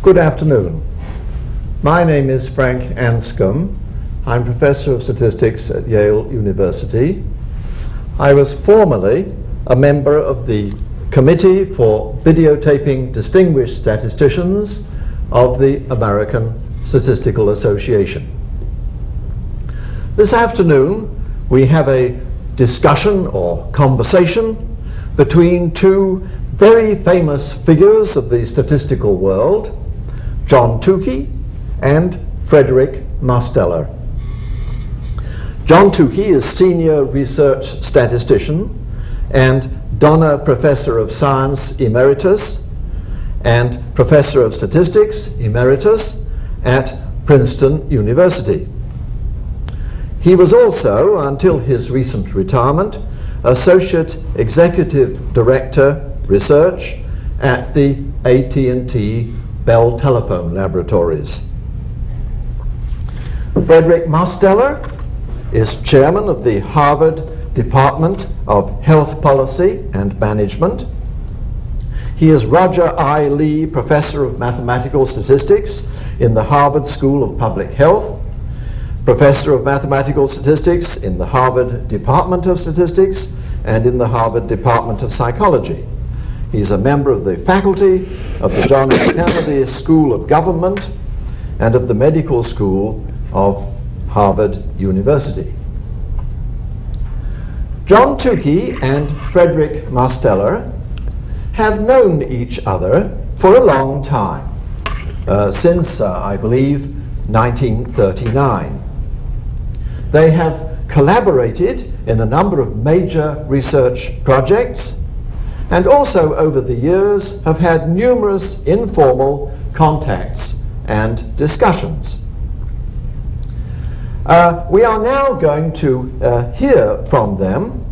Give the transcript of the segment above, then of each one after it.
Good afternoon. My name is Frank Anscombe. I'm Professor of Statistics at Yale University. I was formerly a member of the Committee for Videotaping Distinguished Statisticians of the American Statistical Association. This afternoon, we have a discussion or conversation between two very famous figures of the statistical world, John Tukey and Frederick Mosteller. John Tukey is Senior Research Statistician and Donner Professor of Science Emeritus and Professor of Statistics Emeritus at Princeton University. He was also, until his recent retirement, Associate Executive Director, Research at the AT&T Bell Telephone Laboratories. Frederick Mosteller is Chairman of the Harvard Department of Health Policy and Management. He is Roger I. Lee Professor of Mathematical Statistics in the Harvard School of Public Health, Professor of Mathematical Statistics in the Harvard Department of Statistics and in the Harvard Department of Psychology. He's a member of the faculty of the John F. Kennedy School of Government and of the Medical School of Harvard University. John Tukey and Frederick Mosteller have known each other for a long time, since, I believe, 1939. They have collaborated in a number of major research projects and also over the years have had numerous informal contacts and discussions. We are now going to hear from them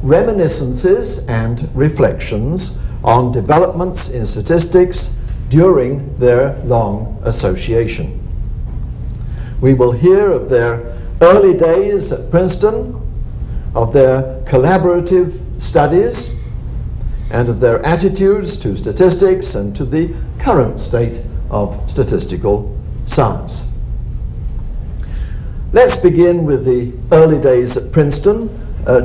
reminiscences and reflections on developments in statistics during their long association. We will hear of their early days at Princeton, of their collaborative studies, and of their attitudes to statistics and to the current state of statistical science. Let's begin with the early days at Princeton.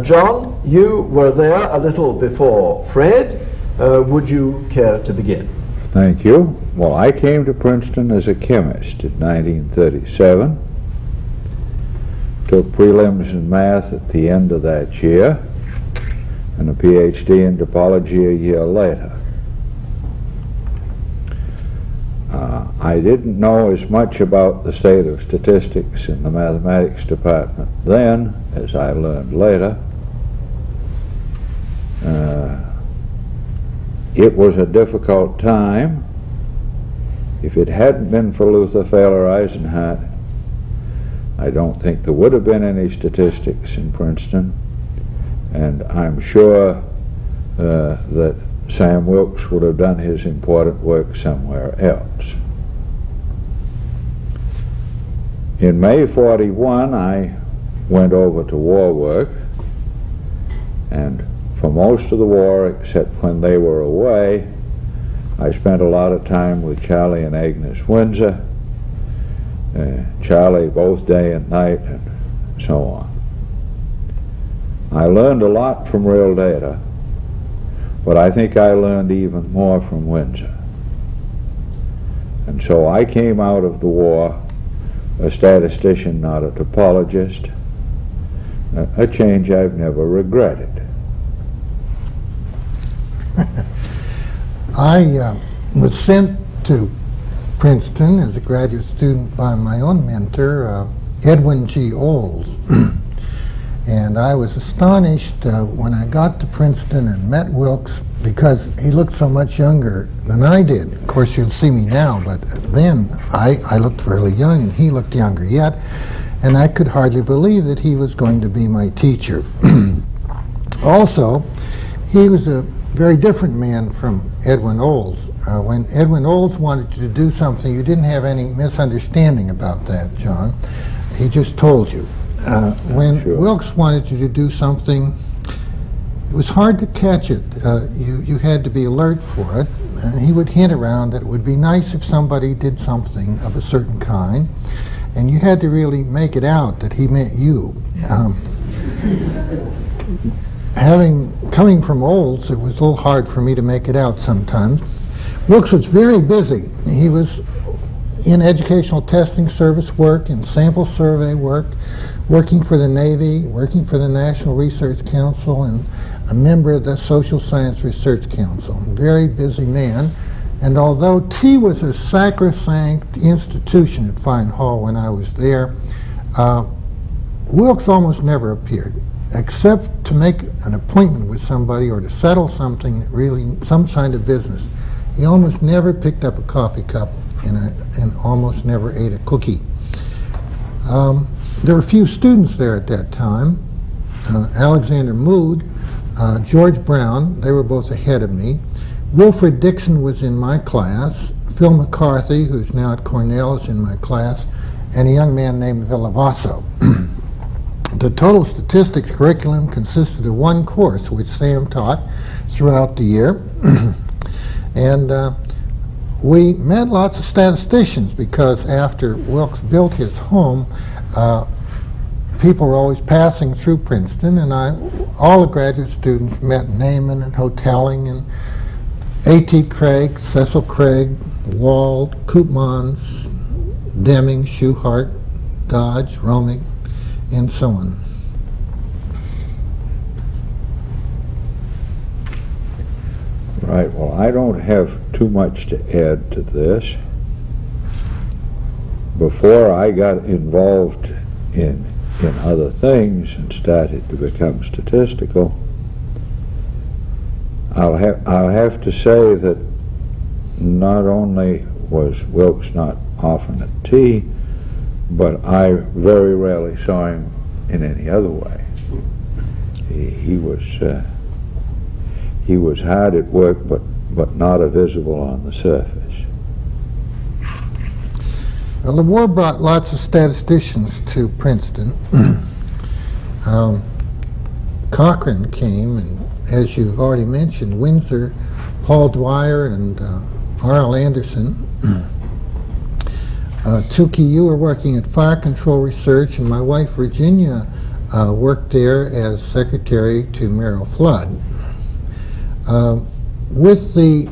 John, you were there a little before Fred. Would you care to begin? Thank you. Well, I came to Princeton as a chemist in 1937. Took prelims in math at the end of that year and a PhD in topology a year later. I didn't know as much about the state of statistics in the mathematics department then as I learned later. It was a difficult time. If it hadn't been for Luther Fehler Eisenhardt, I don't think there would have been any statistics in Princeton, and I'm sure that Sam Wilkes would have done his important work somewhere else. In May '41, I went over to war work, and for most of the war, except when they were away, I spent a lot of time with Charlie and Agnes Windsor, Charlie both day and night, and so on. I learned a lot from real data, but I think I learned even more from Windsor. And so I came out of the war a statistician, not a topologist, a change I've never regretted. I was sent to Princeton as a graduate student by my own mentor, Edwin G. Olds. And I was astonished when I got to Princeton and met Wilkes because he looked so much younger than I did. Of course, you'll see me now, but then I looked fairly young and he looked younger yet. And I could hardly believe that he was going to be my teacher. Also, he was a very different man from Edwin Olds. When Edwin Olds wanted you to do something, you didn't have any misunderstanding about that, John. He just told you. When Wilkes wanted you to do something, it was hard to catch it. You had to be alert for it. he would hint around that it would be nice if somebody did something of a certain kind, and you had to really make it out that he meant you. Coming from Olds, it was a little hard for me to make it out sometimes. Wilkes was very busy. He was in educational testing service work, in sample survey work, working for the Navy, working for the National Research Council, and a member of the Social Science Research Council. Very busy man. And although tea was a sacrosanct institution at Fine Hall when I was there, Wilkes almost never appeared, except to make an appointment with somebody or to settle something, really some kind of business. He almost never picked up a coffee cup and almost never ate a cookie. There were a few students there at that time. Alexander Mood, George Brown, they were both ahead of me. Wilfred Dixon was in my class. Phil McCarthy, who's now at Cornell, is in my class, and a young man named Villavasso. The total statistics curriculum consisted of one course, which Sam taught throughout the year. And we met lots of statisticians because after Wilkes built his home, people were always passing through Princeton, and all the graduate students met Neyman and Hotelling and A.T. Craig, Cecil Craig, Wald, Koopmans, Deming, Schuhart, Dodge, Romig, and so on. Right, well, I don't have too much to add to this. Before I got involved in other things and started to become statistical, I'll have to say that not only was Wilkes not often at tea, but I very rarely saw him in any other way. He was hard at work, but not visible on the surface. Well, the war brought lots of statisticians to Princeton. Cochrane came, and as you've already mentioned, Windsor, Paul Dwyer, and R.L. Anderson. Tukey, you were working at Fire Control Research, and my wife Virginia worked there as secretary to Merrill Flood. With the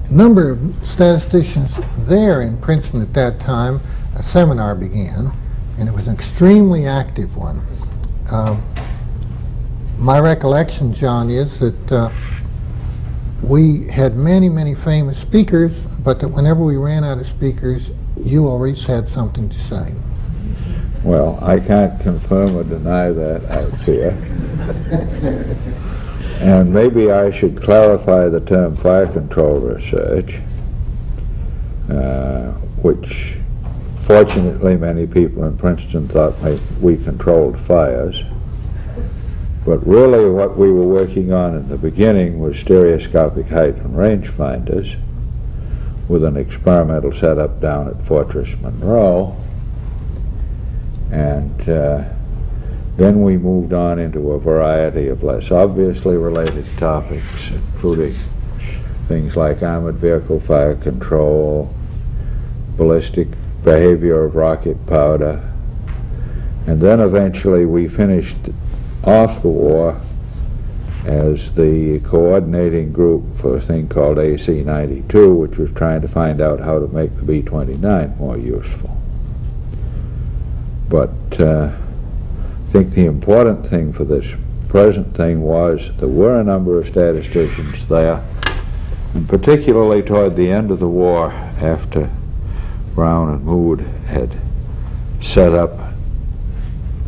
number of statisticians there in Princeton at that time, a seminar began, and it was an extremely active one. My recollection, John, is that we had many, many famous speakers, but that whenever we ran out of speakers, you always had something to say. Well, I can't confirm or deny that out here. And maybe I should clarify the term fire control research, which fortunately many people in Princeton thought we controlled fires. But really what we were working on in the beginning was stereoscopic height and range finders with an experimental setup down at Fortress Monroe. And then we moved on into a variety of less obviously related topics, including things like armored vehicle fire control, ballistic behavior of rocket powder, and then eventually we finished off the war as the coordinating group for a thing called AC-92, which was trying to find out how to make the B-29 more useful. But I think the important thing for this present thing was there were a number of statisticians there, and particularly toward the end of the war, after Brown and Mood had set up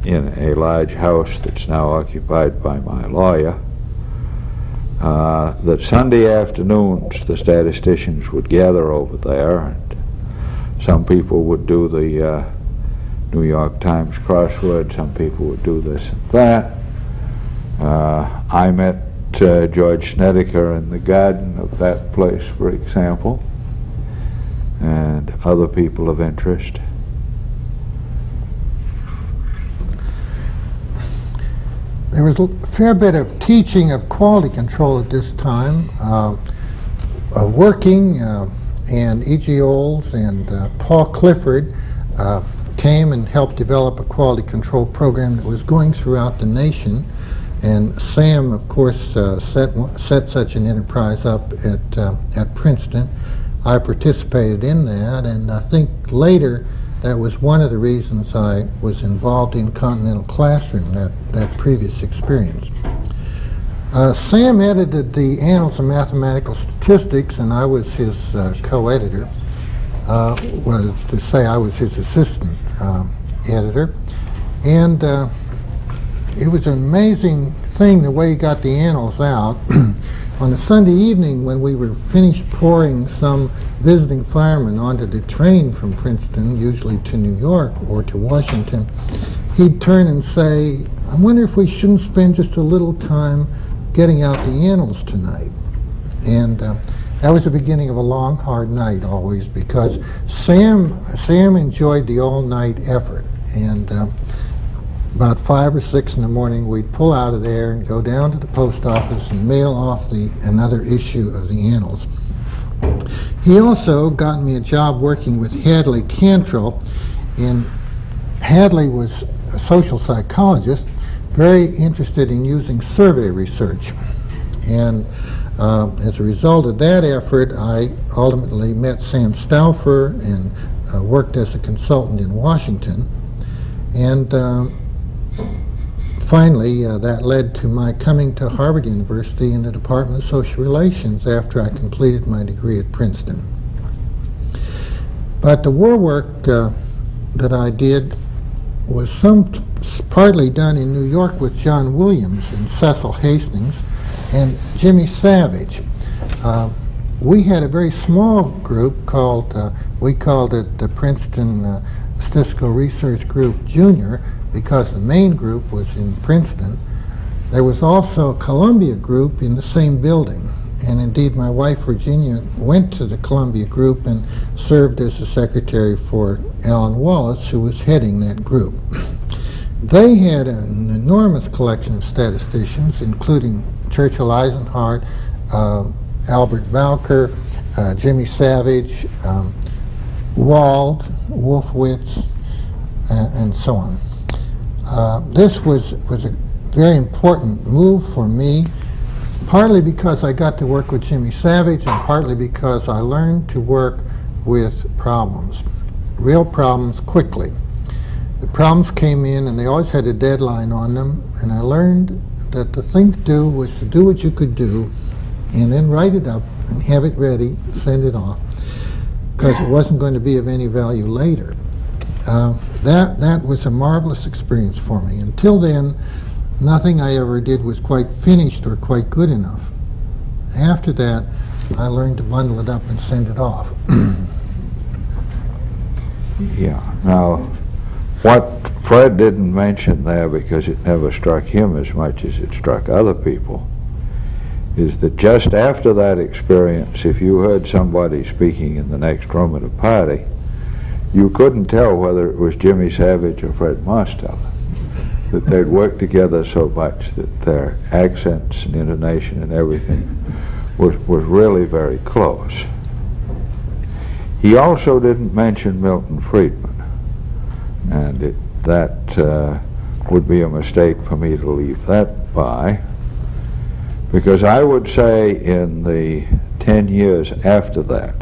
in a large house that's now occupied by my lawyer, that Sunday afternoons the statisticians would gather over there, and some people would do the New York Times crossword, some people would do this and that. I met George Snedeker in the garden of that place, for example, and other people of interest. There was a fair bit of teaching of quality control at this time. working, and E.G. Olds and Paul Clifford came and helped develop a quality control program that was going throughout the nation. And Sam, of course, set such an enterprise up at Princeton. I participated in that, and I think later that was one of the reasons I was involved in Continental Classroom, that previous experience. Sam edited the Annals of Mathematical Statistics, and I was his co-editor. Was to say I was his assistant editor. And it was an amazing thing the way he got the annals out. On a Sunday evening when we were finished pouring some visiting firemen onto the train from Princeton, usually to New York or to Washington, he'd turn and say, I wonder if we shouldn't spend just a little time getting out the annals tonight. And that was the beginning of a long, hard night always, because Sam enjoyed the all-night effort. And about 5 or 6 in the morning, we'd pull out of there and go down to the post office and mail off another issue of the Annals. He also got me a job working with Hadley Cantrell. And Hadley was a social psychologist, very interested in using survey research. And as a result of that effort, I ultimately met Sam Stauffer and worked as a consultant in Washington. And finally, that led to my coming to Harvard University in the Department of Social Relations after I completed my degree at Princeton. But the war work that I did was partly done in New York with John Williams and Cecil Hastings and Jimmy Savage. We had a very small group called, we called it the Princeton Statistical Research Group Junior, because the main group was in Princeton. There was also a Columbia group in the same building. And indeed, my wife, Virginia, went to the Columbia group and served as a secretary for Alan Wallace, who was heading that group. They had an enormous collection of statisticians, including Churchill Eisenhart, Albert Bowker, Jimmy Savage, Wald, Wolfowitz, and so on. This was a very important move for me, partly because I got to work with Jimmy Savage and partly because I learned to work with problems, real problems, quickly. The problems came in and they always had a deadline on them, and I learned that the thing to do was to do what you could do and then write it up and have it ready, send it off, because it wasn't going to be of any value later. That was a marvelous experience for me. Until then, nothing I ever did was quite finished or quite good enough. After that, I learned to bundle it up and send it off. Yeah. Now, what Fred didn't mention there, because it never struck him as much as it struck other people, is that just after that experience, if you heard somebody speaking in the next room at a party, you couldn't tell whether it was Jimmy Savage or Fred Mosteller, that they'd worked together so much that their accents and intonation and everything was really very close. He also didn't mention Milton Friedman, and that would be a mistake for me to leave that by, because I would say in the 10 years after that,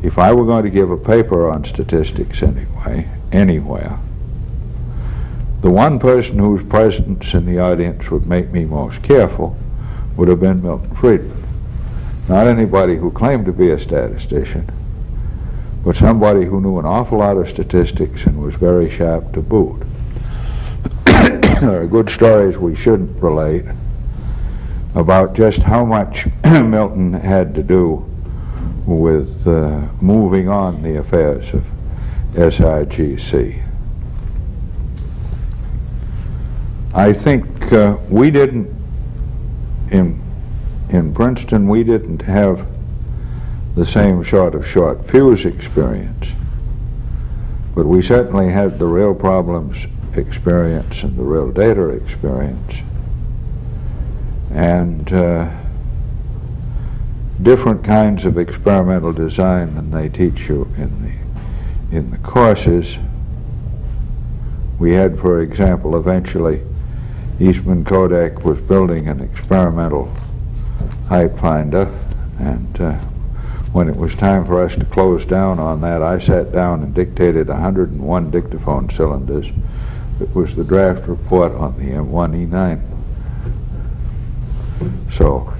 if I were going to give a paper on statistics anywhere, the one person whose presence in the audience would make me most careful would have been Milton Friedman. Not anybody who claimed to be a statistician, but somebody who knew an awful lot of statistics and was very sharp to boot. There are good stories we shouldn't relate about just how much Milton had to do with moving on the affairs of SRGC. I think we didn't, in Princeton, we didn't have the same sort of short fuse experience, but we certainly had the real problems experience and the real data experience. And different kinds of experimental design than they teach you in the courses. We had, for example, eventually Eastman Kodak was building an experimental height finder, and when it was time for us to close down on that, I sat down and dictated 101 dictaphone cylinders. It was the draft report on the M1E9. So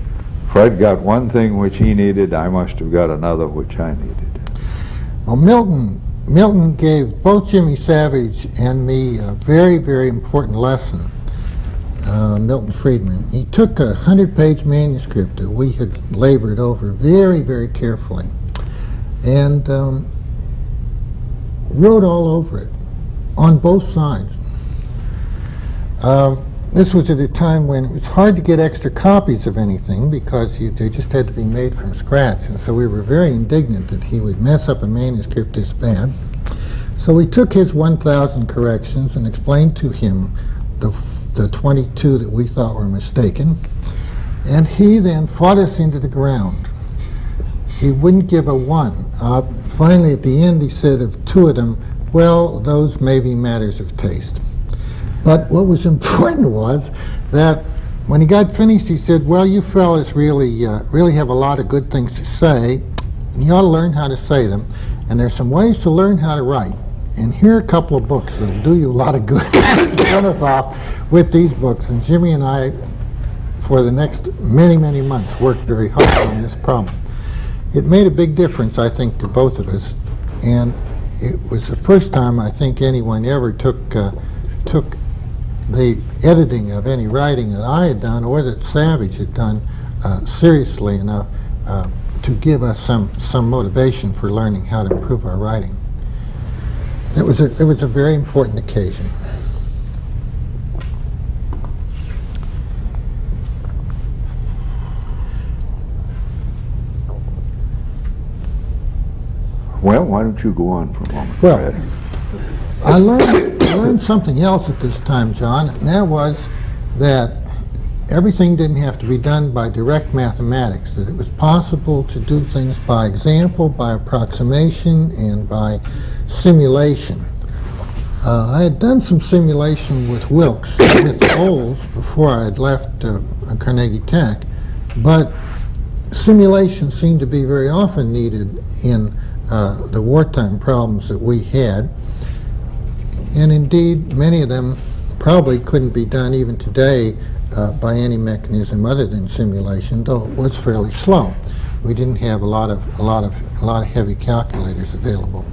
Fred got one thing which he needed, I must have got another which I needed. Well, Milton gave both Jimmy Savage and me a very, very important lesson. Milton Friedman. He took a 100-page manuscript that we had labored over very, very carefully and wrote all over it on both sides. This was at a time when it was hard to get extra copies of anything because they just had to be made from scratch, and so we were very indignant that he would mess up a manuscript this bad. So we took his 1,000 corrections and explained to him the 22 that we thought were mistaken, and he then fought us into the ground. He wouldn't give a 1. Finally, at the end, he said of 2 of them, well, those may be matters of taste. But what was important was that when he got finished, he said, well, you fellas really have a lot of good things to say, and you ought to learn how to say them, and there's some ways to learn how to write. And here are a couple of books that'll do you a lot of good. Sent us off with these books, and Jimmy and I, for the next many, many months, worked very hard on this problem. It made a big difference, I think, to both of us, and it was the first time I think anyone ever took the editing of any writing that I had done or that Savage had done seriously enough to give us some motivation for learning how to improve our writing. It was a very important occasion. Well, why don't you go on for a moment, Well, Fred? I learned something else at this time, John, and that was that everything didn't have to be done by direct mathematics, that it was possible to do things by example, by approximation, and by simulation. I had done some simulation with Wilkes, with Olds, before I had left Carnegie Tech, but simulation seemed to be very often needed in the wartime problems that we had. And indeed, many of them probably couldn't be done even today by any mechanism other than simulation, though it was fairly slow. We didn't have a lot of heavy calculators available.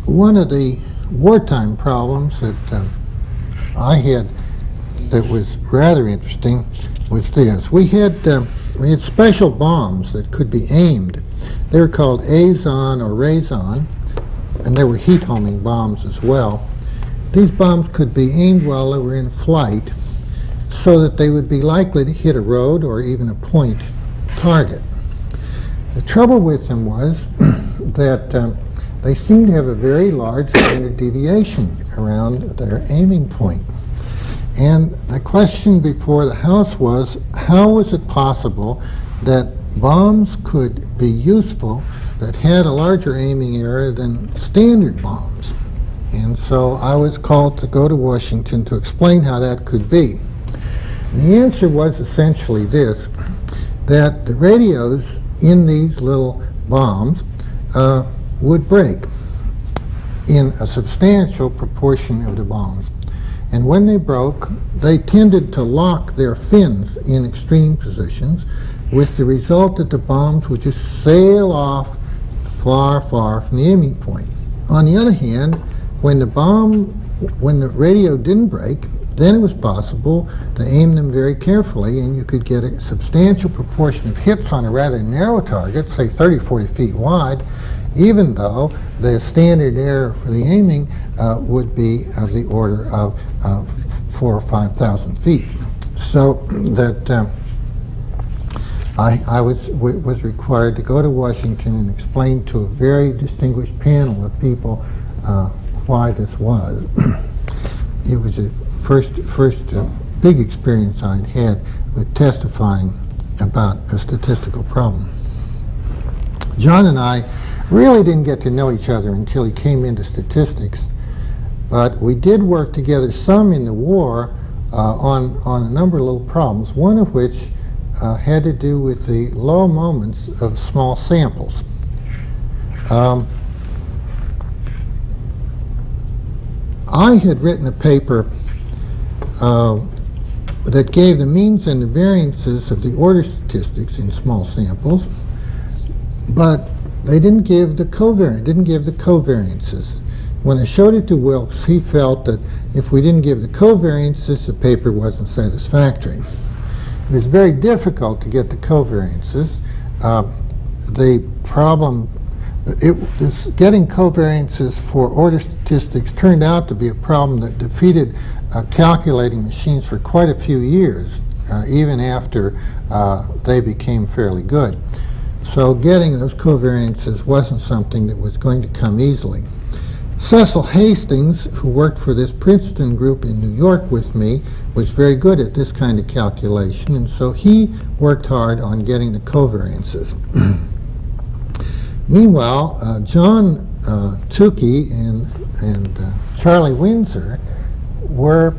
One of the wartime problems that I had that was rather interesting was this: we had special bombs that could be aimed. They were called Azon or Razon, and there were heat homing bombs as well. These bombs could be aimed while they were in flight so that they would be likely to hit a road or even a point target. The trouble with them was that they seemed to have a very large standard deviation around their aiming point. And the question before the House was, how was it possible that bombs could be useful that had a larger aiming error than standard bombs? And so I was called to go to Washington to explain how that could be. And the answer was essentially this, that the radios in these little bombs would break in a substantial proportion of the bombs. And when they broke, they tended to lock their fins in extreme positions, with the result that the bombs would just sail off far, far from the aiming point. On the other hand, when the radio didn't break, then it was possible to aim them very carefully, and you could get a substantial proportion of hits on a rather narrow target, say 30, 40 feet wide, even though the standard error for the aiming would be of the order of 4,000 or 5,000 feet. So that I was required to go to Washington and explain to a very distinguished panel of people why this was. It was a first big experience I'd had with testifying about a statistical problem. John and I really didn't get to know each other until he came into statistics, but we did work together some in the war on a number of little problems, one of which had to do with the low moments of small samples. I had written a paper that gave the means and the variances of the order statistics in small samples, but they didn't give the covariances. When I showed it to Wilkes, he felt that if we didn't give the covariances, the paper wasn't satisfactory. It was very difficult to get the covariances. The problem, getting covariances for order statistics turned out to be a problem that defeated calculating machines for quite a few years, even after they became fairly good. So getting those covariances wasn't something that was going to come easily. Cecil Hastings, who worked for this Princeton group in New York with me, was very good at this kind of calculation, and so he worked hard on getting the covariances. Meanwhile, John Tukey and Charlie Windsor were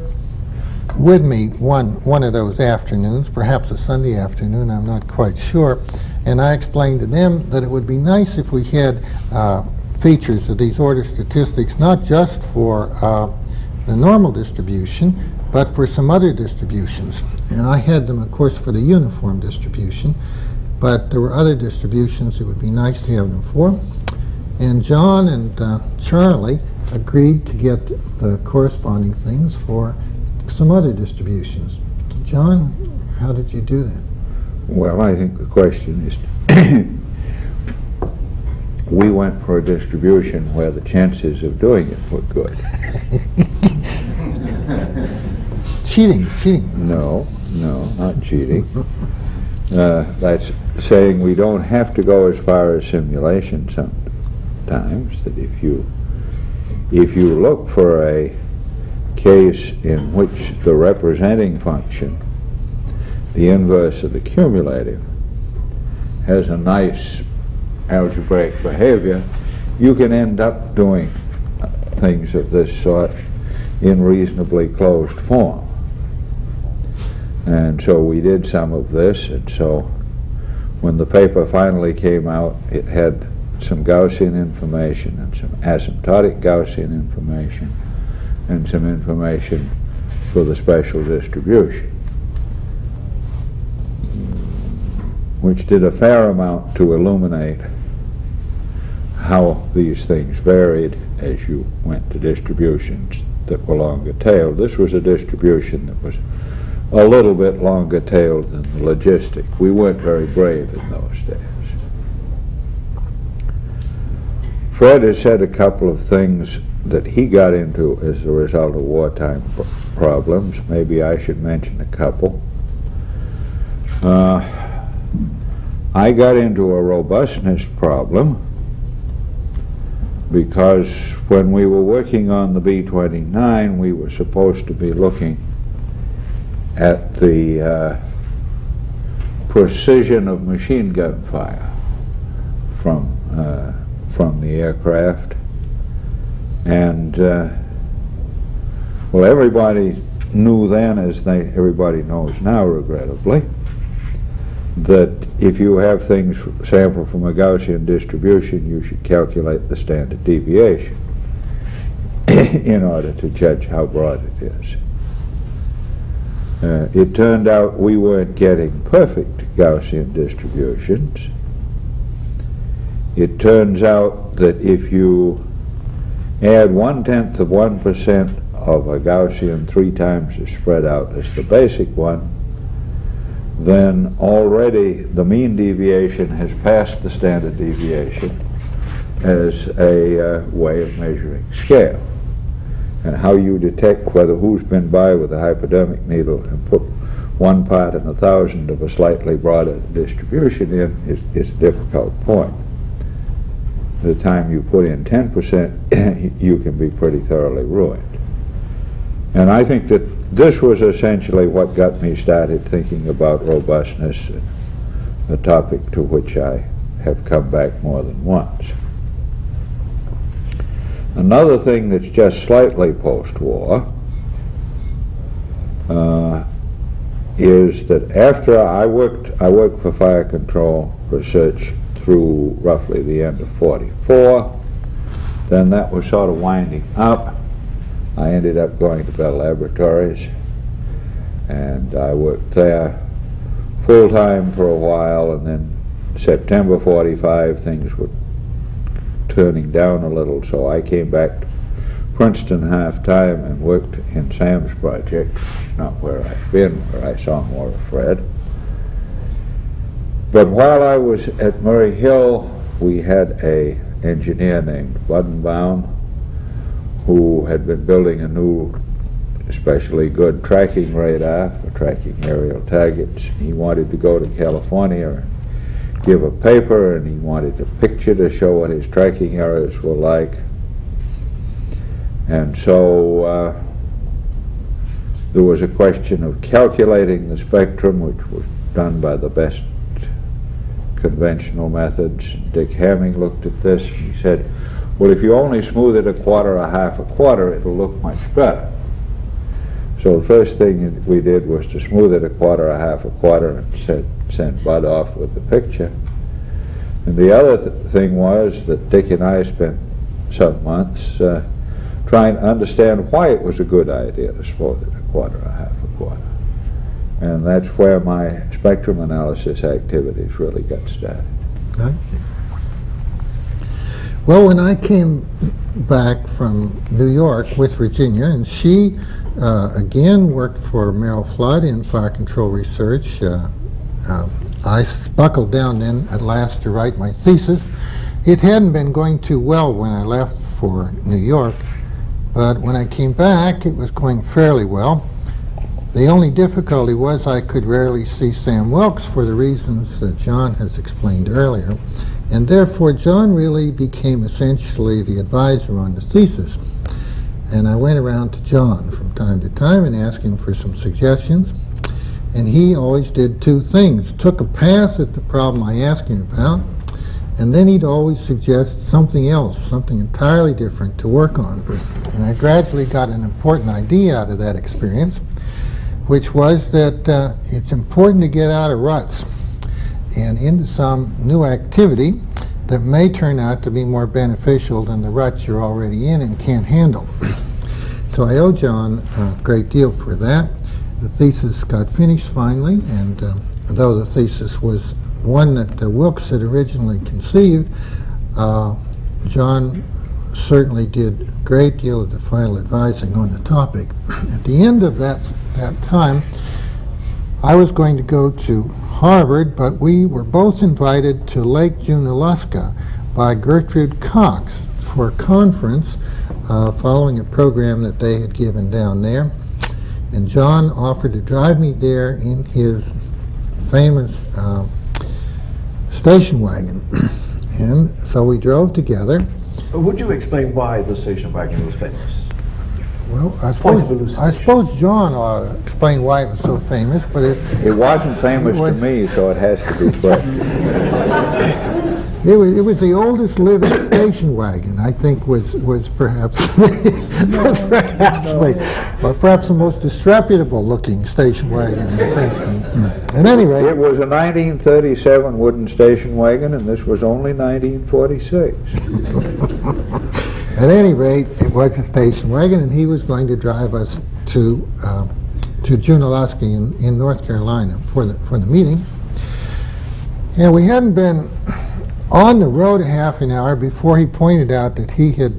with me one of those afternoons, perhaps a Sunday afternoon, I'm not quite sure, and I explained to them that it would be nice if we had features of these order statistics, not just for the normal distribution, but for some other distributions. And I had them, of course, for the uniform distribution, but there were other distributions it would be nice to have them for. And John and Charlie agreed to get the corresponding things for some other distributions. John, how did you do that? Well, I think the question is, we went for a distribution where the chances of doing it were good. Cheating. No, not cheating. That's saying we don't have to go as far as simulation sometimes, that if you look for a case in which the representing function, the inverse of the cumulative, has a nice algebraic behavior, you can end up doing things of this sort in reasonably closed form. And so we did some of this, and so when the paper finally came out, it had some Gaussian information and some asymptotic Gaussian information and some information for the special distribution, which did a fair amount to illuminate how these things varied as you went to distributions that were longer tailed. This was a distribution that was a little bit longer tailed than the logistic. We weren't very brave in those days. Fred has said a couple of things that he got into as a result of wartime problems. Maybe I should mention a couple. I got into a robustness problem because when we were working on the B-29, we were supposed to be looking at the precision of machine gun fire from the aircraft. And well, everybody knew then, as everybody knows now, regrettably, that if you have things sampled from a Gaussian distribution, you should calculate the standard deviation in order to judge how broad it is. It turned out we weren't getting perfect Gaussian distributions. It turns out that if you add 1/10 of 1% of a Gaussian 3 times as spread out as the basic one, then already the mean deviation has passed the standard deviation as a way of measuring scale. And how you detect whether who's been by with a hypodermic needle and put 1 part in 1,000 of a slightly broader distribution in is a difficult point. The time you put in 10%, you can be pretty thoroughly ruined. And I think that this was essentially what got me started thinking about robustness, a topic to which I have come back more than once. Another thing that's just slightly post-war is that after I worked for fire control research through roughly the end of '44. Then that was sort of winding up. I ended up going to Bell Laboratories, and I worked there full-time for a while, and then September '45 things were turning down a little, so I came back to Princeton half-time and worked in Sam's project, not where I've been, where I saw more of Fred. But while I was at Murray Hill, we had an engineer named Buddenbaum who had been building a new, especially good tracking radar for tracking aerial targets. He wanted to go to California and give a paper, and he wanted a picture to show what his tracking areas were like. And so there was a question of calculating the spectrum, which was done by the best conventional methods. Dick Hamming looked at this and he said, well, if you only smooth it a quarter or half a quarter, it'll look much better. So the first thing we did was to smooth it a quarter or half a quarter and send Bud off with the picture. And the other thing was that Dick and I spent some months trying to understand why it was a good idea to smooth it a quarter or half a quarter. And that's where my spectrum analysis activities really got started. I see. Well, when I came back from New York with Virginia, and she again worked for Merrill Flood in fire control research, I buckled down then at last to write my thesis. It hadn't been going too well when I left for New York, but when I came back, it was going fairly well. The only difficulty was I could rarely see Sam Wilkes for the reasons that John has explained earlier, and therefore John really became essentially the advisor on the thesis. And I went around to John from time to time and asked him for some suggestions, and he always did two things: took a pass at the problem I asked him about, and then he'd always suggest something else, something entirely different to work on. And I gradually got an important idea out of that experience, which was that it's important to get out of ruts and into some new activity that may turn out to be more beneficial than the rut you're already in and can't handle. So I owe John a great deal for that. The thesis got finished finally, and though the thesis was one that Wilkes had originally conceived, John certainly did a great deal of the final advising on the topic. At the end of that time, I was going to go to Harvard, but we were both invited to Lake Junaluska by Gertrude Cox for a conference following a program that they had given down there. And John offered to drive me there in his famous station wagon. And so we drove together. Would you explain why the station wagon was famous? Well, I suppose John ought to explain why it was so famous, but it wasn't famous to me, so it has to be Fred. It was the oldest living station wagon. I think was perhaps perhaps the most disreputable looking station wagon in Princeton. At any rate, it was a 1937 wooden station wagon, and this was only 1946. At any rate, it was a station wagon, and he was going to drive us to Junaluska in North Carolina for the meeting. And we hadn't been on the road a half an hour before he pointed out that he had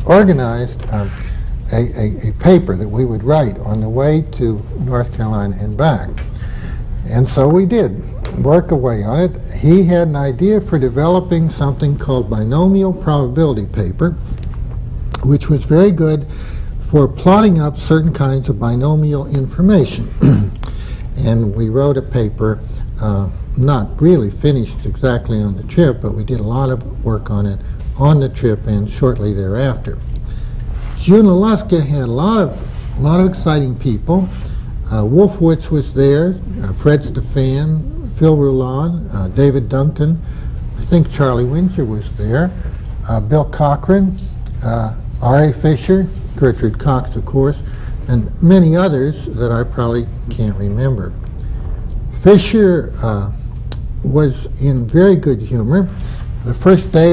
organized a paper that we would write on the way to North Carolina and back. And so we did work away on it. He had an idea for developing something called binomial probability paper, which was very good for plotting up certain kinds of binomial information. And we wrote a paper, not really finished exactly on the trip, but we did a lot of work on it on the trip and shortly thereafter. Junaluska had a lot of A lot of exciting people. Wolfowitz was there, Fred Stefan, Phil Roulon, David Duncan. I think Charlie Windsor was there. Bill Cochran, R.A. Fisher, Gertrude Cox, of course, and many others that I probably can't remember. Fisher was in very good humor. The first day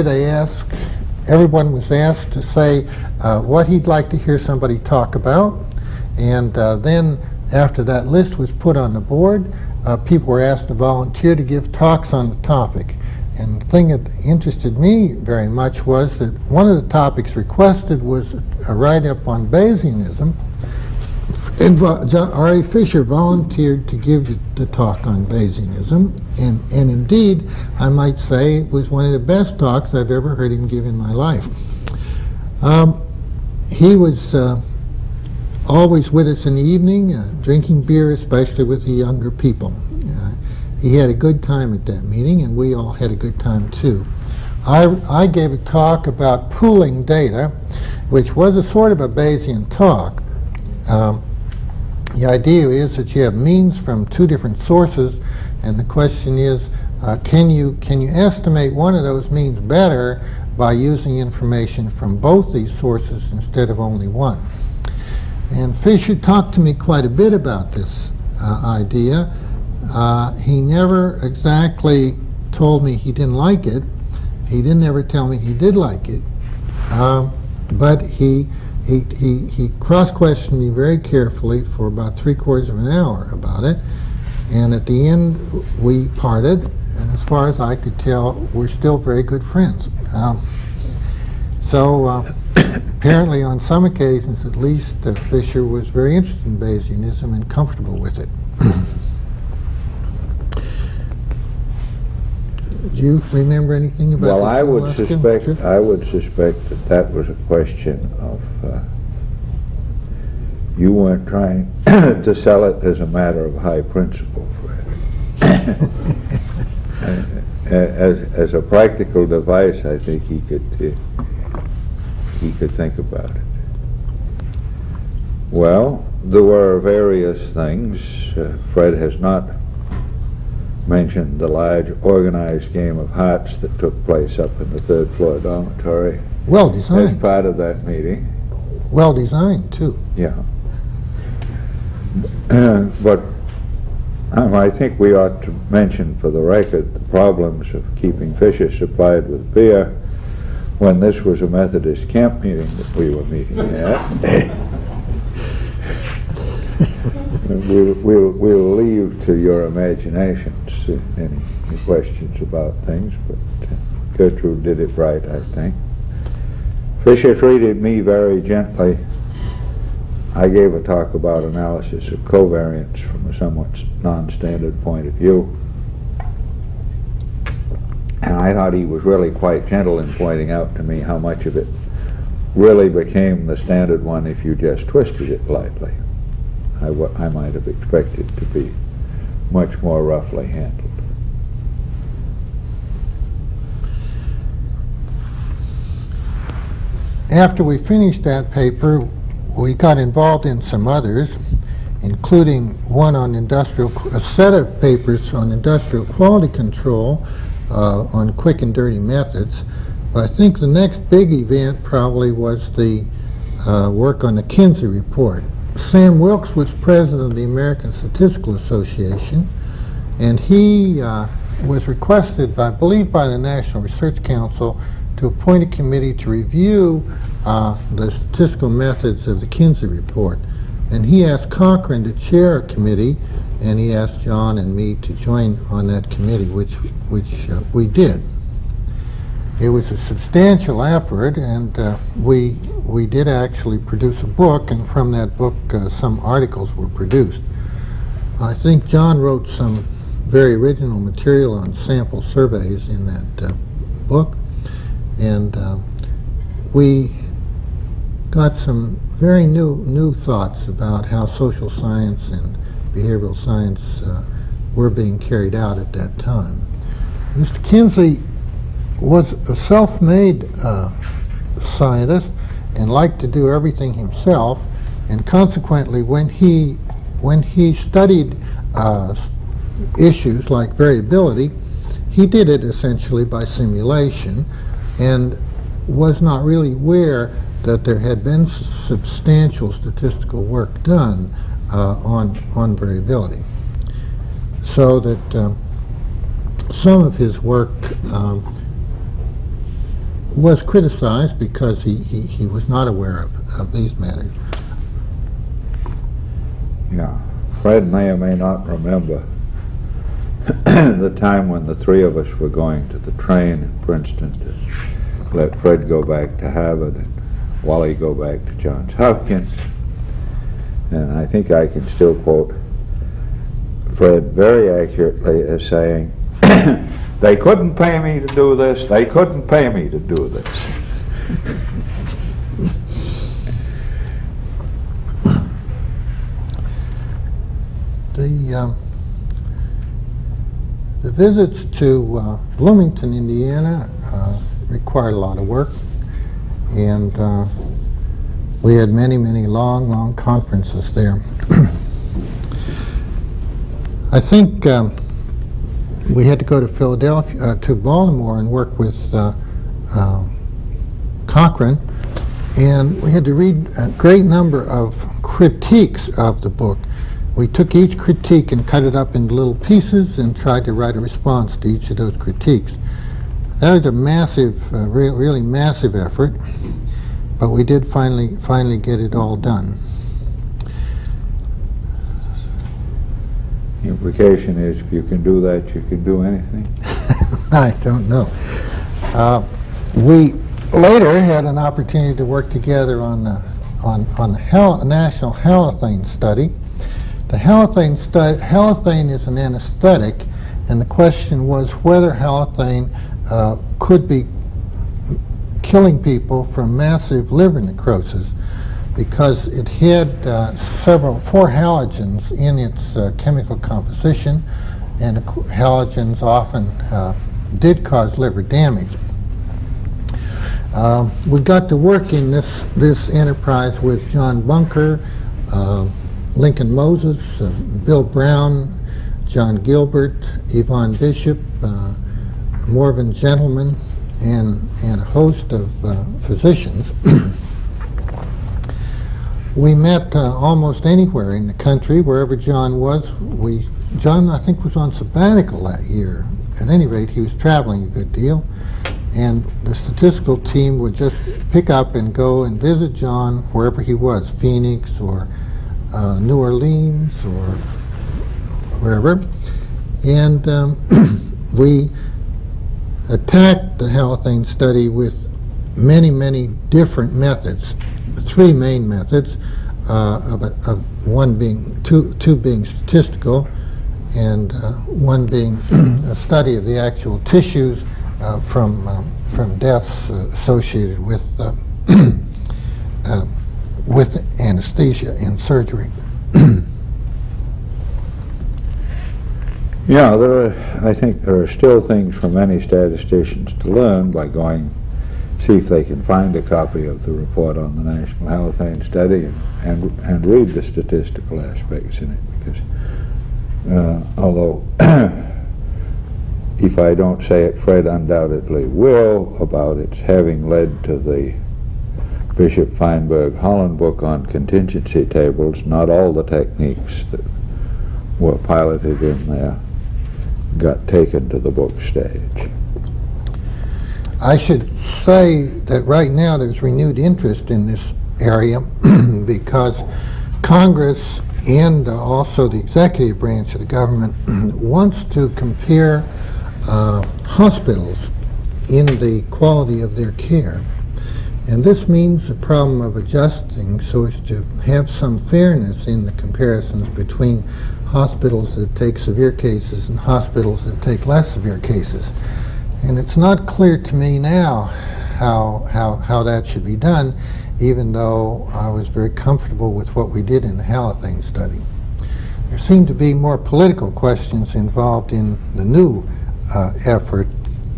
everyone was asked to say what he'd like to hear somebody talk about, and then after that list was put on the board, people were asked to volunteer to give talks on the topic. And the thing that interested me very much was that one of the topics requested was a write-up on Bayesianism, and R.A. Fisher volunteered to give the talk on Bayesianism, and indeed, I might say, it was one of the best talks I've ever heard him give in my life. He was always with us in the evening, drinking beer, especially with the younger people. He had a good time at that meeting, and we all had a good time too. I gave a talk about pooling data, which was a sort of a Bayesian talk. The idea is that you have means from two different sources, and the question is, can you estimate one of those means better by using information from both these sources instead of only one? And Fisher talked to me quite a bit about this idea. He never exactly told me he didn't like it. He didn't ever tell me he did like it. But he cross-questioned me very carefully for about 3/4 of an hour about it. And at the end, we parted. And as far as I could tell, we're still very good friends. Apparently, on some occasions at least, Fisher was very interested in Bayesianism and comfortable with it. Do you remember anything about? Well, I would suspect that was a question of you weren't trying to sell it as a matter of high principle, Fred. as a practical device, I think he could think about it. Well, there were various things. Fred has not mentioned the large organized game of hearts that took place up in the 3rd floor dormitory. Well designed. As part of that meeting. Well designed, too. Yeah. But I think we ought to mention for the record the problems of keeping Fisher supplied with beer when this was a Methodist camp meeting that we were meeting at. We'll leave to your imaginations any questions about things, but Gertrude did it right, I think. Fisher treated me very gently. I gave a talk about analysis of covariance from a somewhat non-standard point of view. And I thought he was really quite gentle in pointing out to me how much of it really became the standard one if you just twisted it lightly. I might have expected to be much more roughly handled. After we finished that paper, we got involved in some others, including one on a set of papers on industrial quality control, on quick and dirty methods. But I think the next big event probably was the work on the Kinsey Report. Sam Wilkes was president of the American Statistical Association, and he was requested, I believe, by the National Research Council to appoint a committee to review the statistical methods of the Kinsey Report. And he asked Cochran to chair a committee, and he asked John and me to join on that committee, which we did. It was a substantial effort, and we did actually produce a book, and from that book some articles were produced. I think John wrote some very original material on sample surveys in that book, and we got some very new thoughts about how social science and behavioral science were being carried out at that time. Mr. Kinsey was a self-made scientist and liked to do everything himself, And consequently, when he studied issues like variability, he did it essentially by simulation and was not really aware that there had been substantial statistical work done on variability. So that some of his work was criticized because he was not aware of these matters. Yeah, Fred may or may not remember the time when the three of us were going to the train in Princeton to let Fred go back to Harvard and Wally go back to Johns Hopkins. And I think I can still quote Fred very accurately as saying, "They couldn't pay me to do this, they couldn't pay me to do this." The visits to Bloomington, Indiana required a lot of work, and we had many, many long conferences there. I think we had to go to Philadelphia, to Baltimore, and work with Cochrane, and we had to read a great number of critiques of the book. We took each critique and cut it up into little pieces and tried to write a response to each of those critiques. That was a massive, really massive effort, but we did finally get it all done. The implication is if you can do that, you can do anything. I don't know. We later had an opportunity to work together on the National Halothane Study. The halothane is an anesthetic, and the question was whether halothane could be killing people from massive liver necrosis, because it had 4 halogens in its chemical composition, and halogens often did cause liver damage. We got to work in this enterprise with John Bunker, Lincoln Moses, Bill Brown, John Gilbert, Yvonne Bishop, Morven Gentleman, and a host of physicians. We met almost anywhere in the country, wherever John was. John, I think, was on sabbatical that year. At any rate, he was traveling a good deal, and the statistical team would just pick up and go and visit John wherever he was, Phoenix or New Orleans or wherever, and we attacked the halothane study with many different methods. 3 main methods, one being two being statistical, and one being a study of the actual tissues from deaths associated with anesthesia and surgery. Yeah, I think there are still things for many statisticians to learn by going, see if they can find a copy of the report on the National Halothane Study and read the statistical aspects in it, because although if I don't say it, Fred undoubtedly will, about its having led to the Bishop Feinberg Holland book on contingency tables, not all the techniques that were piloted in there got taken to the book stage. I should say that right now there's renewed interest in this area because Congress and also the executive branch of the government wants to compare hospitals in the quality of their care. And this means the problem of adjusting so as to have some fairness in the comparisons between hospitals that take severe cases and hospitals that take less severe cases. And it's not clear to me now how that should be done, even though I was very comfortable with what we did in the halothane study. There seem to be more political questions involved in the new effort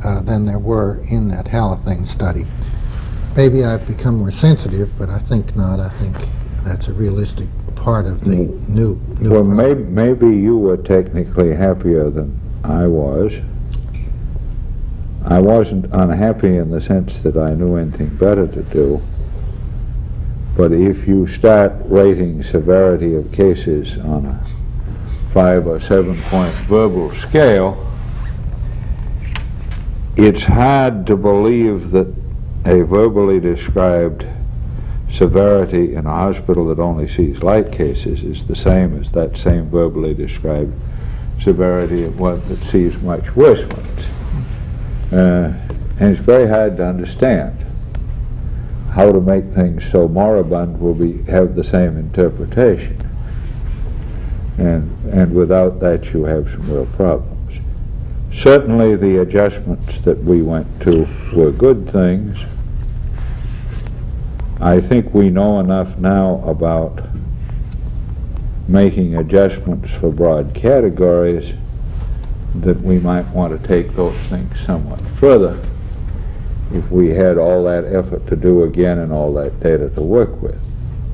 than there were in that halothane study. Maybe I've become more sensitive, but I think not. I think that's a realistic part of the new Well, program. maybe you were technically happier than I was. I wasn't unhappy in the sense that I knew anything better to do. But if you start rating severity of cases on a 5 or 7 point verbal scale, it's hard to believe that a verbally described severity in a hospital that only sees light cases is the same as that same verbally described severity of one that sees much worse ones. And it's very hard to understand how to make things so moribund will have the same interpretation. And without that you have some real problems. Certainly the adjustments that we went to were good things. I think we know enough now about making adjustments for broad categories that we might want to take those things somewhat further if we had all that effort to do again and all that data to work with.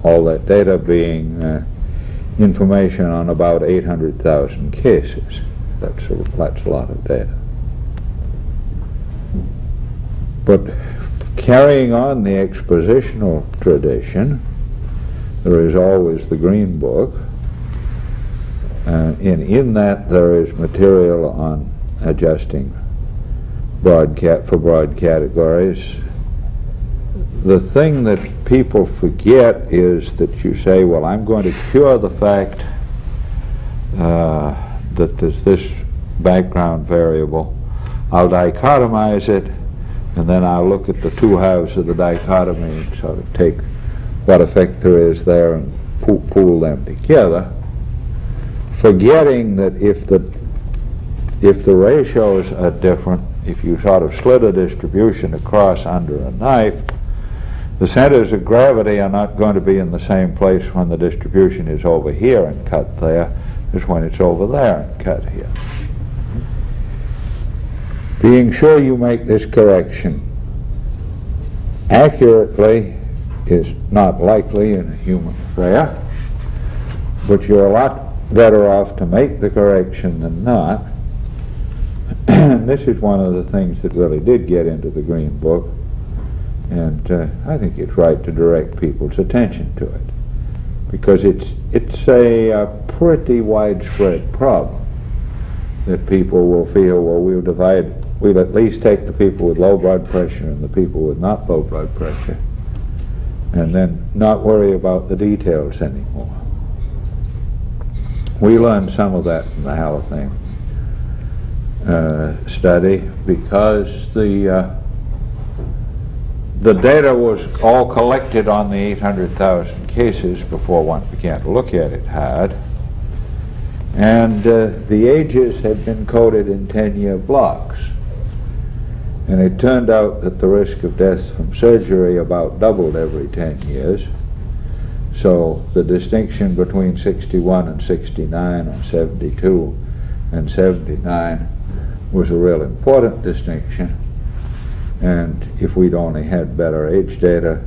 All that data being information on about 800,000 cases. That's a lot of data. But carrying on the expositional tradition, there is always the Green Book. In that there is material on adjusting for broad categories. The thing that people forget is that you say, well, I'm going to cure the fact that there's this background variable. I'll dichotomize it, and then I'll look at the two halves of the dichotomy and sort of take what effect there is there and pool them together, forgetting that if the ratios are different, if you sort of slit a distribution across under a knife, the centers of gravity are not going to be in the same place when the distribution is over here and cut there as when it's over there and cut here. Being sure you make this correction accurately is not likely in a human affair, but you're a lot better off to make the correction than not. And this is one of the things that really did get into the Green Book, and I think it's right to direct people's attention to it, because it's a pretty widespread problem that people will feel, well, we'll at least take the people with low blood pressure and the people with not low blood pressure, and then not worry about the details anymore. We learned some of that from the Halothane study, because the data was all collected on the 800,000 cases before one began to look at it hard, and the ages had been coded in 10-year blocks, and it turned out that the risk of death from surgery about doubled every 10 years. So the distinction between 61 and 69 or 72 and 79 was a real important distinction, and if we'd only had better age data,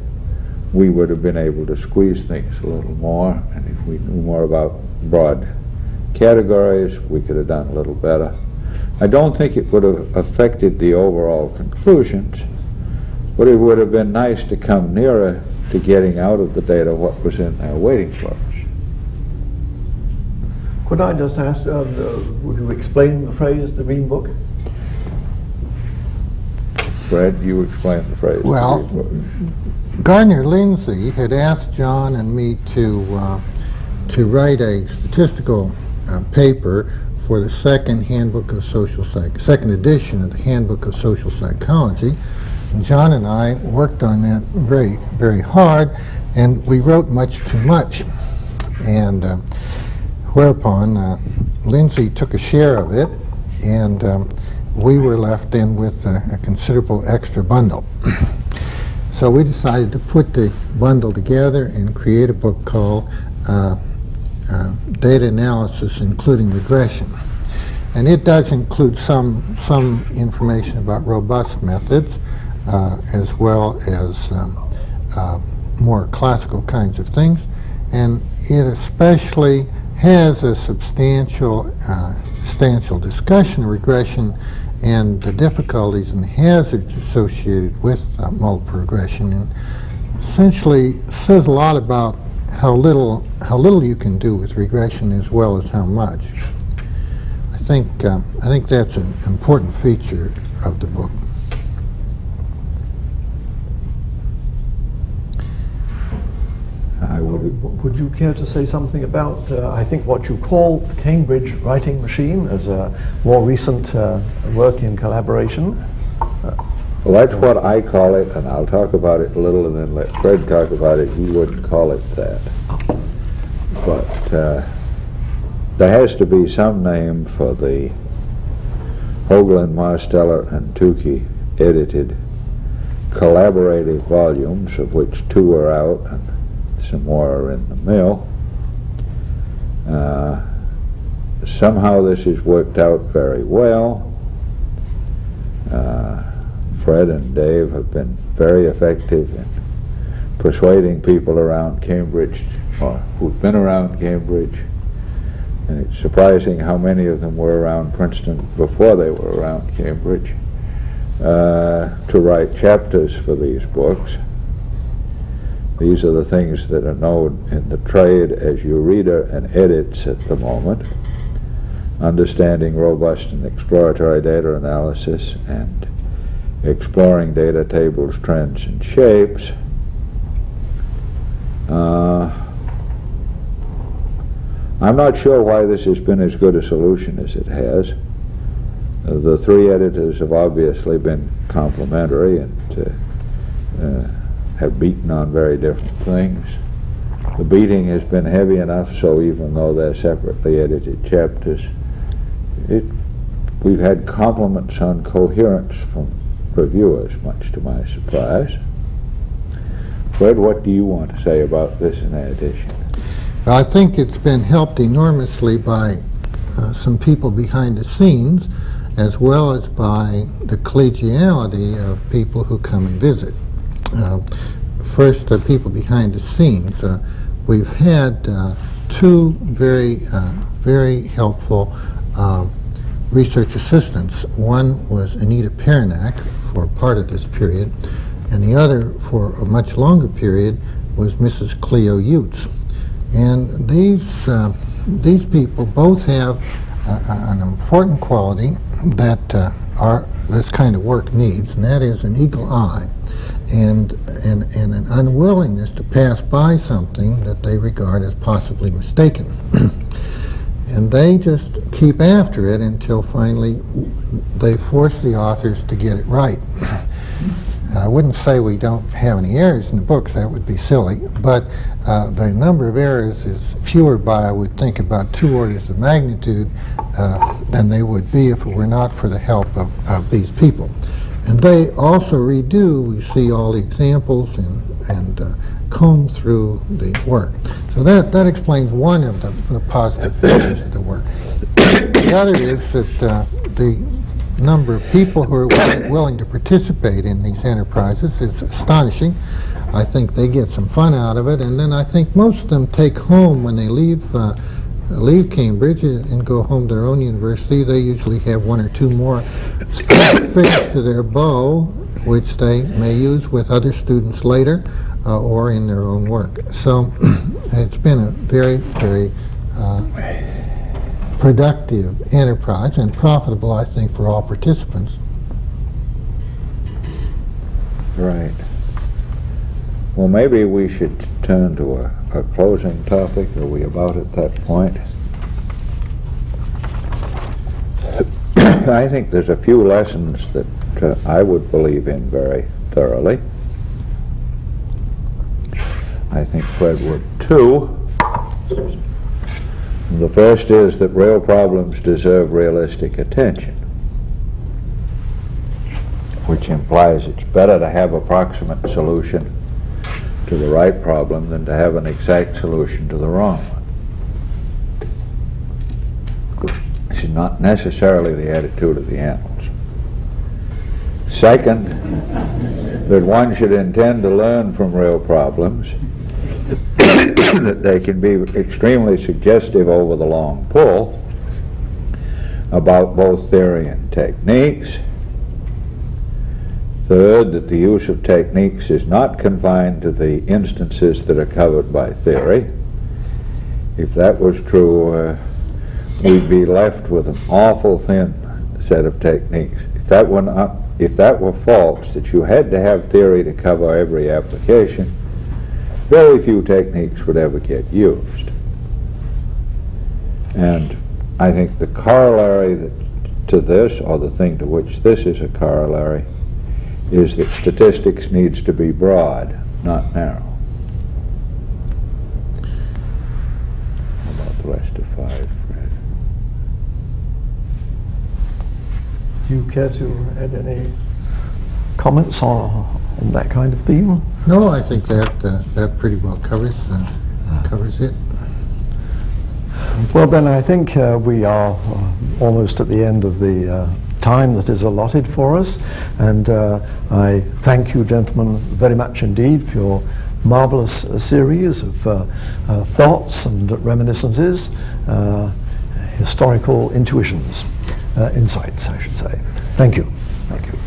we would have been able to squeeze things a little more, and if we knew more about broad categories, we could have done a little better. I don't think it would have affected the overall conclusions, but it would have been nice to come nearer to getting out of the data what was in there waiting for us. Could I just ask, would you explain the phrase, the Green Book? Fred, you explain the phrase. Well, Gardner Lindsay had asked John and me to write a statistical paper for the second edition of the Handbook of Social Psychology. And John and I worked on that very, very hard, and we wrote much too much. And whereupon Lindsay took a share of it, and we were left then with a considerable extra bundle. So we decided to put the bundle together and create a book called Data Analysis Including Regression. And it does include some information about robust methods, as well as more classical kinds of things. and it especially has a substantial discussion of regression and the difficulties and hazards associated with multiple regression, and essentially says a lot about how little you can do with regression as well as how much. I think that's an important feature of the book. Would you care to say something about, I think, what you call the Cambridge Writing Machine as a more recent work in collaboration? Well, that's what I call it, and I'll talk about it a little and then let Fred talk about it. He wouldn't call it that. But there has to be some name for the Hoagland, Mosteller, and Tukey edited collaborative volumes, of which 2 are out and some more are in the mill. Somehow this has worked out very well. Fred and Dave have been very effective in persuading people around Cambridge, or who've been around Cambridge, and it's surprising how many of them were around Princeton before they were around Cambridge, to write chapters for these books. These are the things that are known in the trade as Eureka and edits at the moment: understanding robust and exploratory data analysis and exploring data tables, trends, and shapes. I'm not sure why this has been as good a solution as it has. The 3 editors have obviously been complementary and have beaten on very different things. The beating has been heavy enough so even though they're separately edited chapters, we've had compliments on coherence from reviewers, much to my surprise. Fred, what do you want to say about this in addition? I think it's been helped enormously by some people behind the scenes, as well as by the collegiality of people who come and visit. First, the people behind the scenes. We've had 2 very helpful research assistants. One was Anita Perinack for part of this period, and the other for a much longer period was Mrs. Cleo Utes. And these people both have an important quality that this kind of work needs, and that is an eagle eye and an unwillingness to pass by something that they regard as possibly mistaken. And they just keep after it until finally they force the authors to get it right. I wouldn't say we don't have any errors in the books, that would be silly, but the number of errors is fewer by, I would think, about 2 orders of magnitude than they would be if it were not for the help of these people. And they also redo, we see all the examples and comb through the work. So that explains one of the positive features of the work. The other is that the number of people who are willing to participate in these enterprises is astonishing. I think they get some fun out of it, and then I think most of them take home when they leave Cambridge and go home to their own university. They usually have 1 or 2 more fixed to their bow, which they may use with other students later or in their own work. So it's been a very productive enterprise and profitable, I think, for all participants. Right. Well, maybe we should turn to a closing topic. Are we about at that point? I think there's a few lessons that I would believe in very thoroughly. I think Fred would too. The first is that real problems deserve realistic attention, which implies it's better to have an approximate solution to the right problem than to have an exact solution to the wrong one. This is not necessarily the attitude of the annals. Second, that one should intend to learn from real problems that they can be extremely suggestive over the long pull about both theory and techniques. Third, that the use of techniques is not confined to the instances that are covered by theory. If that was true, we'd be left with an awful thin set of techniques. If that were false, that you had to have theory to cover every application, very few techniques would ever get used. And I think the corollary to this, or the thing to which this is a corollary, is that statistics needs to be broad, not narrow. How about the rest of 5, Fred? Do you care to add any comments on that kind of theme? No, I think that pretty well covers it. Well, then I think we are almost at the end of the time that is allotted for us, and I thank you, gentlemen, very much indeed for your marvelous series of thoughts and reminiscences, historical intuitions, insights, I should say. Thank you. Thank you.